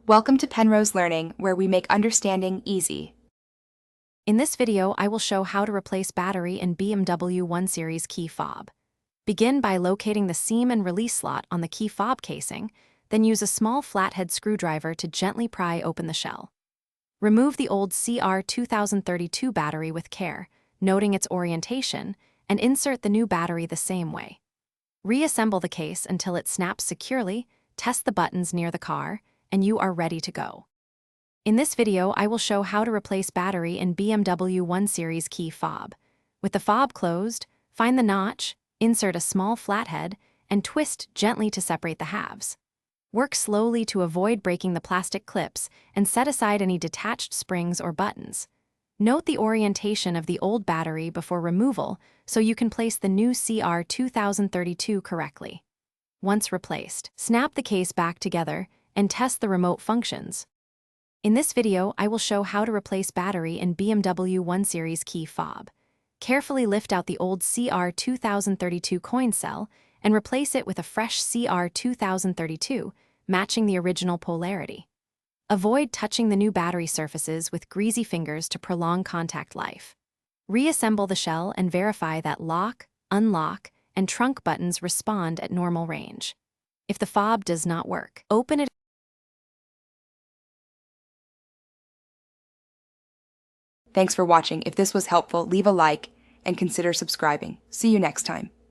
Welcome to Penrose Learning, where we make understanding easy. In this video, I will show how to replace battery in BMW 1 Series key fob. Begin by locating the seam and release slot on the key fob casing, then use a small flathead screwdriver to gently pry open the shell. Remove the old CR2032 battery with care, noting its orientation, and insert the new battery the same way. Reassemble the case until it snaps securely, test the buttons near the car, and you are ready to go. In this video, I will show how to replace battery in BMW 1 Series key fob. With the fob closed, find the notch, insert a small flathead, and twist gently to separate the halves. Work slowly to avoid breaking the plastic clips and set aside any detached springs or buttons. Note the orientation of the old battery before removal so you can place the new CR2032 correctly. Once replaced, snap the case back together and test the remote functions. In this video, I will show how to replace battery in BMW 1 Series key fob. Carefully lift out the old CR2032 coin cell and replace it with a fresh CR2032, matching the original polarity. Avoid touching the new battery surfaces with greasy fingers to prolong contact life. Reassemble the shell and verify that lock, unlock, and trunk buttons respond at normal range. If the fob does not work, open it. Thanks for watching. If this was helpful, leave a like and consider subscribing. See you next time.